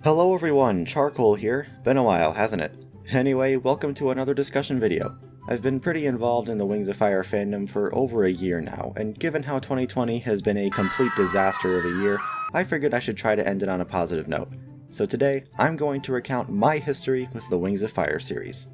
Hello everyone, Charcoal here. Been a while, hasn't it? Anyway, welcome to another discussion video. I've been pretty involved in the Wings of Fire fandom for over a year now, and given how 2020 has been a complete disaster of a year, I figured I should try to end it on a positive note. So today, I'm going to recount my history with the Wings of Fire series.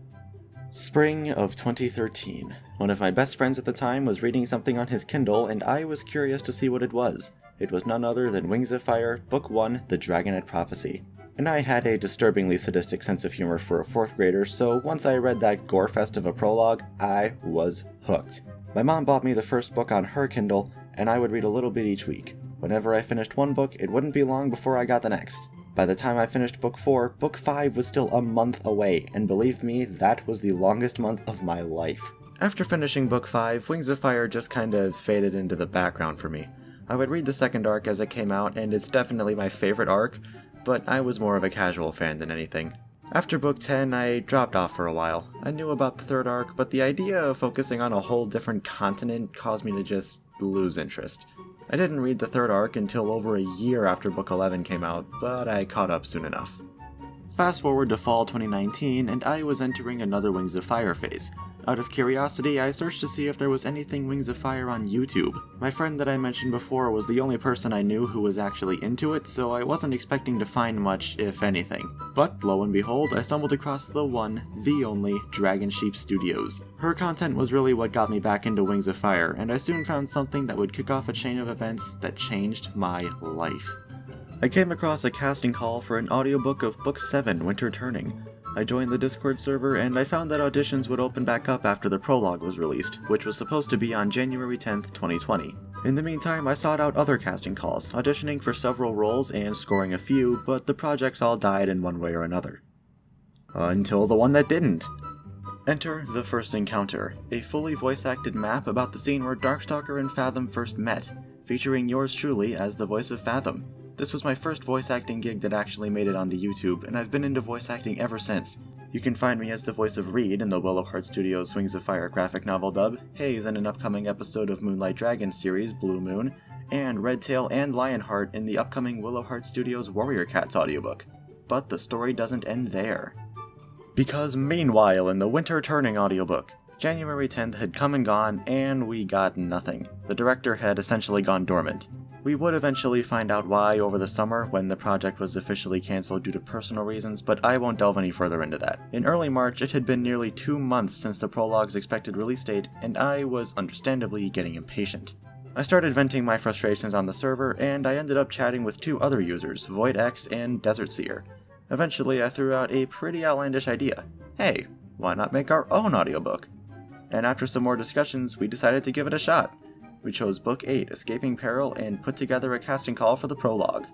Spring of 2013. One of my best friends at the time was reading something on his Kindle, and I was curious to see what it was. It was none other than Wings of Fire, Book 1, The Dragonette Prophecy. And I had a disturbingly sadistic sense of humor for a 4th grader, so once I read that gore-fest of a prologue, I was hooked. My mom bought me the first book on her Kindle, and I would read a little bit each week. Whenever I finished one book, it wouldn't be long before I got the next. By the time I finished Book 4, Book 5 was still a month away, and believe me, that was the longest month of my life. After finishing Book 5, Wings of Fire just kind of faded into the background for me. I would read the second arc as it came out, and it's definitely my favorite arc, but I was more of a casual fan than anything. After Book 10, I dropped off for a while. I knew about the third arc, but the idea of focusing on a whole different continent caused me to just lose interest. I didn't read the third arc until over a year after Book 11 came out, but I caught up soon enough. Fast forward to fall 2019, and I was entering another Wings of Fire phase. Out of curiosity, I searched to see if there was anything Wings of Fire on YouTube. My friend that I mentioned before was the only person I knew who was actually into it, so I wasn't expecting to find much, if anything. But lo and behold, I stumbled across the one, the only, Dragon Sheep Studios. Her content was really what got me back into Wings of Fire, and I soon found something that would kick off a chain of events that changed my life. I came across a casting call for an audiobook of Book 7, Winter Turning. I joined the Discord server, and I found that auditions would open back up after the prologue was released, which was supposed to be on January 10th, 2020. In the meantime, I sought out other casting calls, auditioning for several roles and scoring a few, but the projects all died in one way or another. Until the one that didn't. Enter The First Encounter, a fully voice-acted map about the scene where Darkstalker and Fathom first met, featuring yours truly as the voice of Fathom. This was my first voice acting gig that actually made it onto YouTube, and I've been into voice acting ever since. You can find me as the voice of Reed in the Willowheart Studios Wings of Fire graphic novel dub, Hayes in an upcoming episode of Moonlight Dragon series, Blue Moon, and Redtail and Lionheart in the upcoming Willowheart Studios Warrior Cats audiobook. But the story doesn't end there. Because meanwhile in the Winter Turning audiobook, January 10th had come and gone, and we got nothing. The director had essentially gone dormant. We would eventually find out why over the summer when the project was officially cancelled due to personal reasons, but I won't delve any further into that. In early March, it had been nearly 2 months since the prologue's expected release date, and I was understandably getting impatient. I started venting my frustrations on the server, and I ended up chatting with 2 other users, VoidX and Desert Seer. Eventually, I threw out a pretty outlandish idea. Hey, why not make our own audiobook? And after some more discussions, we decided to give it a shot. We chose Book 8, Escaping Peril, and put together a casting call for the prologue.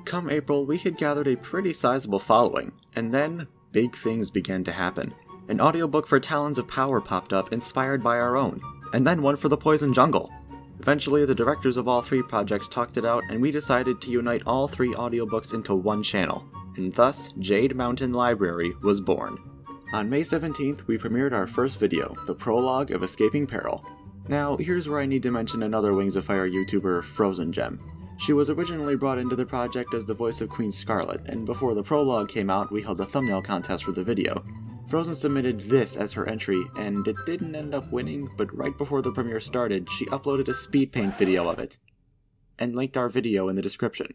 Come April, we had gathered a pretty sizable following, and then big things began to happen. An audiobook for Talons of Power popped up, inspired by our own, and then one for The Poison Jungle. Eventually, the directors of all 3 projects talked it out, and we decided to unite all 3 audiobooks into one channel, and thus Jade Mountain Library was born. On May 17th, we premiered our first video, the prologue of Escaping Peril. Now, here's where I need to mention another Wings of Fire YouTuber, Frozen Gem. She was originally brought into the project as the voice of Queen Scarlet, and before the prologue came out, we held a thumbnail contest for the video. Frozen submitted this as her entry, and it didn't end up winning, but right before the premiere started, she uploaded a speed paint video of it, and linked our video in the description.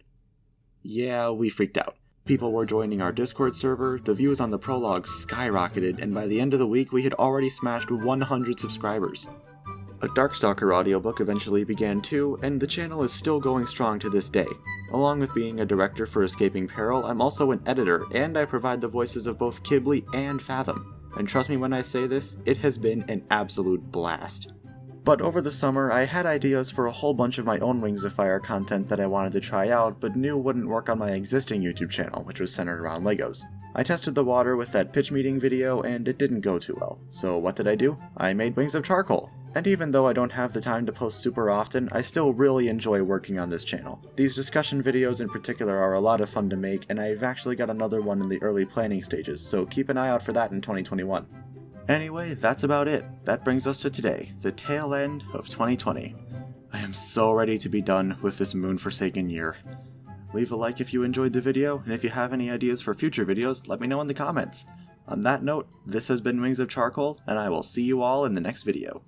Yeah, we freaked out. People were joining our Discord server, the views on the prologue skyrocketed, and by the end of the week we had already smashed 100 subscribers. A Darkstalker audiobook eventually began too, and the channel is still going strong to this day. Along with being a director for Escaping Peril, I'm also an editor, and I provide the voices of both Kibli and Fathom. And trust me when I say this, it has been an absolute blast. But over the summer, I had ideas for a whole bunch of my own Wings of Fire content that I wanted to try out, but knew wouldn't work on my existing YouTube channel, which was centered around Legos. I tested the water with that pitch meeting video, and it didn't go too well. So what did I do? I made Wings of Charcoal. And even though I don't have the time to post super often, I still really enjoy working on this channel. These discussion videos in particular are a lot of fun to make, and I've actually got another one in the early planning stages, so keep an eye out for that in 2021. Anyway, that's about it. That brings us to today, the tail end of 2020. I am so ready to be done with this moon-forsaken year. Leave a like if you enjoyed the video, and if you have any ideas for future videos, let me know in the comments. On that note, this has been Wings of Charcoal, and I will see you all in the next video.